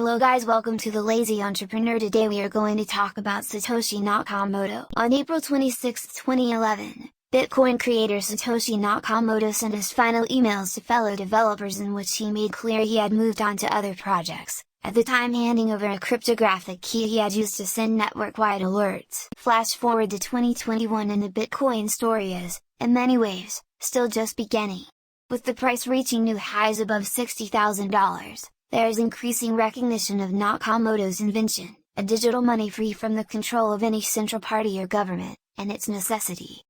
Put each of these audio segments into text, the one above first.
Hello guys, welcome to the Lazy Entrepreneur. Today we are going to talk about Satoshi Nakamoto. On April 26, 2011, Bitcoin creator Satoshi Nakamoto sent his final emails to fellow developers in which he made clear he had moved on to other projects, at the time handing over a cryptographic key he had used to send network-wide alerts. Flash forward to 2021 and the Bitcoin story is, in many ways, still just beginning. With the price reaching new highs above $60,000. There is increasing recognition of Nakamoto's invention, a digital money free from the control of any central party or government, and its necessity.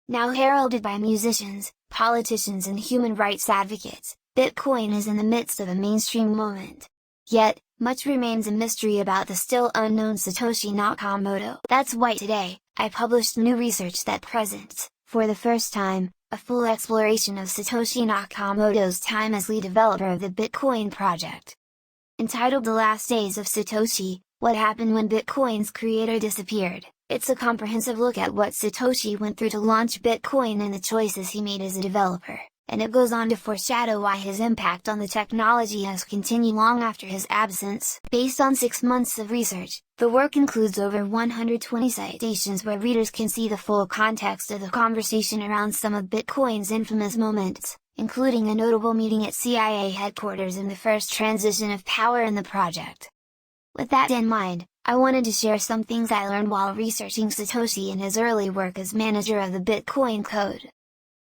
Now heralded by musicians, politicians and human rights advocates, Bitcoin is in the midst of a mainstream moment. Yet, much remains a mystery about the still unknown Satoshi Nakamoto. That's why today, I published new research that presents, for the first time, a full exploration of Satoshi Nakamoto's time as lead developer of the Bitcoin project. Entitled The Last Days of Satoshi, What Happened When Bitcoin's Creator Disappeared, it's a comprehensive look at what Satoshi went through to launch Bitcoin and the choices he made as a developer, and it goes on to foreshadow why his impact on the technology has continued long after his absence. Based on 6 months of research, the work includes over 120 citations where readers can see the full context of the conversation around some of Bitcoin's infamous moments, including a notable meeting at CIA headquarters and the first transition of power in the project. With that in mind, I wanted to share some things I learned while researching Satoshi and his early work as manager of the Bitcoin code.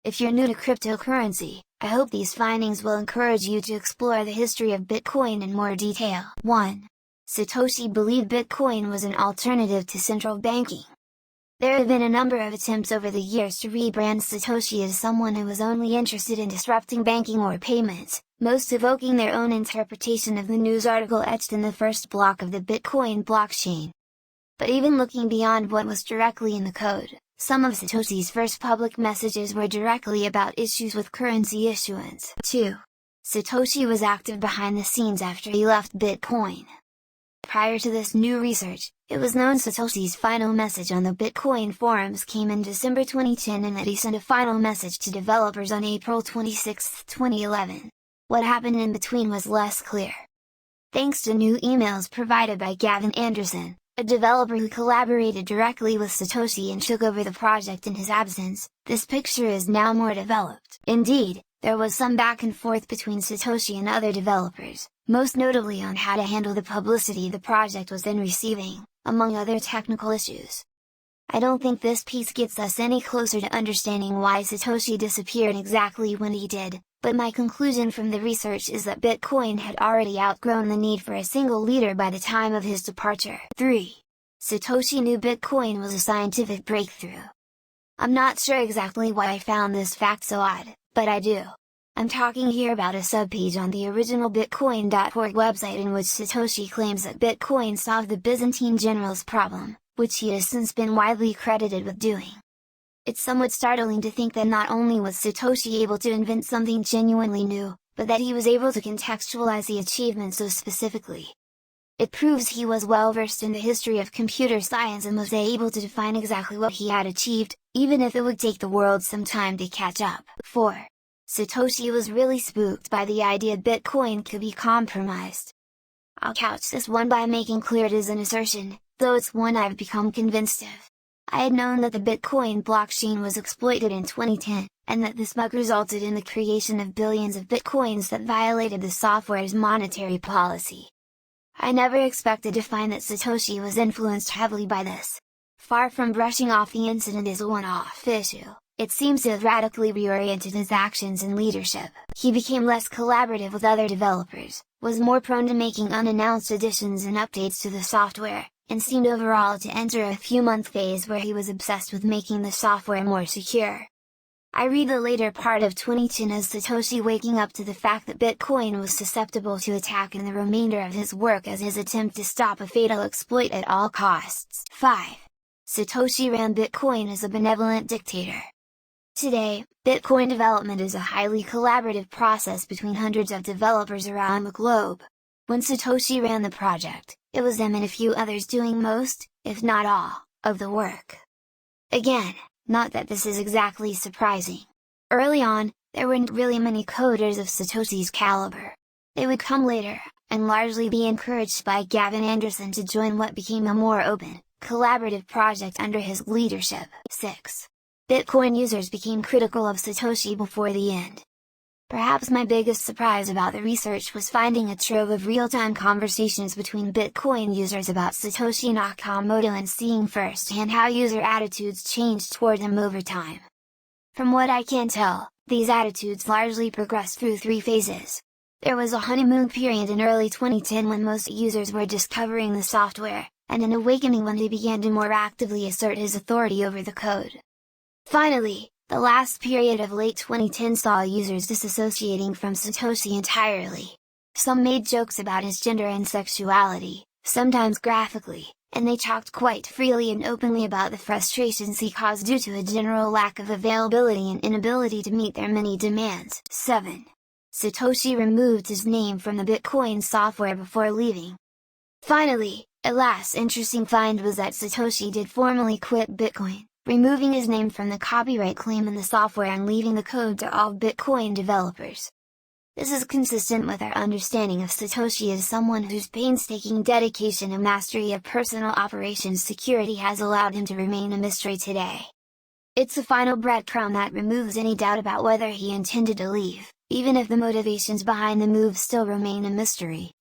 If you're new to cryptocurrency, I hope these findings will encourage you to explore the history of Bitcoin in more detail. 1. Satoshi believed Bitcoin was an alternative to central banking. There have been a number of attempts over the years to rebrand Satoshi as someone who was only interested in disrupting banking or payments, most evoking their own interpretation of the news article etched in the first block of the Bitcoin blockchain. But even looking beyond what was directly in the code, some of Satoshi's first public messages were directly about issues with currency issuance. 2. Satoshi was active behind the scenes after he left Bitcoin. Prior to this new research, it was known Satoshi's final message on the Bitcoin forums came in December 2010 and that he sent a final message to developers on April 26, 2011. What happened in between was less clear. Thanks to new emails provided by Gavin Anderson, a developer who collaborated directly with Satoshi and took over the project in his absence, this picture is now more developed. Indeed, there was some back and forth between Satoshi and other developers, most notably on how to handle the publicity the project was then receiving, among other technical issues. I don't think this piece gets us any closer to understanding why Satoshi disappeared exactly when he did, but my conclusion from the research is that Bitcoin had already outgrown the need for a single leader by the time of his departure. 3. Satoshi knew Bitcoin was a scientific breakthrough. I'm not sure exactly why I found this fact so odd, but I do. I'm talking here about a subpage on the original Bitcoin.org website in which Satoshi claims that Bitcoin solved the Byzantine general's problem, which he has since been widely credited with doing. It's somewhat startling to think that not only was Satoshi able to invent something genuinely new, but that he was able to contextualize the achievement so specifically. It proves he was well versed in the history of computer science and was able to define exactly what he had achieved, even if it would take the world some time to catch up. 4. Satoshi was really spooked by the idea Bitcoin could be compromised. I'll couch this one by making clear it is an assertion, though it's one I've become convinced of. I had known that the Bitcoin blockchain was exploited in 2010, and that this bug resulted in the creation of billions of Bitcoins that violated the software's monetary policy. I never expected to find that Satoshi was influenced heavily by this. Far from brushing off the incident as a one-off issue, it seems to have radically reoriented his actions and leadership. He became less collaborative with other developers, was more prone to making unannounced additions and updates to the software, and seemed overall to enter a few-month phase where he was obsessed with making the software more secure. I read the later part of 2010 as Satoshi waking up to the fact that Bitcoin was susceptible to attack and the remainder of his work as his attempt to stop a fatal exploit at all costs. 5. Satoshi ran Bitcoin as a benevolent dictator. Today, Bitcoin development is a highly collaborative process between hundreds of developers around the globe. When Satoshi ran the project, it was him and a few others doing most, if not all, of the work. Again, not that this is exactly surprising. Early on, there weren't really many coders of Satoshi's caliber. They would come later, and largely be encouraged by Gavin Anderson to join what became a more open, collaborative project under his leadership. 6. Bitcoin users became critical of Satoshi before the end. Perhaps my biggest surprise about the research was finding a trove of real-time conversations between Bitcoin users about Satoshi Nakamoto and seeing firsthand how user attitudes changed toward him over time. From what I can tell, these attitudes largely progressed through 3 phases. There was a honeymoon period in early 2010 when most users were discovering the software, and an awakening when they began to more actively assert his authority over the code. Finally, the last period of late 2010 saw users disassociating from Satoshi entirely. Some made jokes about his gender and sexuality, sometimes graphically, and they talked quite freely and openly about the frustrations he caused due to a general lack of availability and inability to meet their many demands. 7. Satoshi removed his name from the Bitcoin software before leaving. Finally, a last interesting find was that Satoshi did formally quit Bitcoin, removing his name from the copyright claim in the software and leaving the code to all Bitcoin developers. This is consistent with our understanding of Satoshi as someone whose painstaking dedication and mastery of personal operations security has allowed him to remain a mystery today. It's a final breadcrumb that removes any doubt about whether he intended to leave, even if the motivations behind the move still remain a mystery.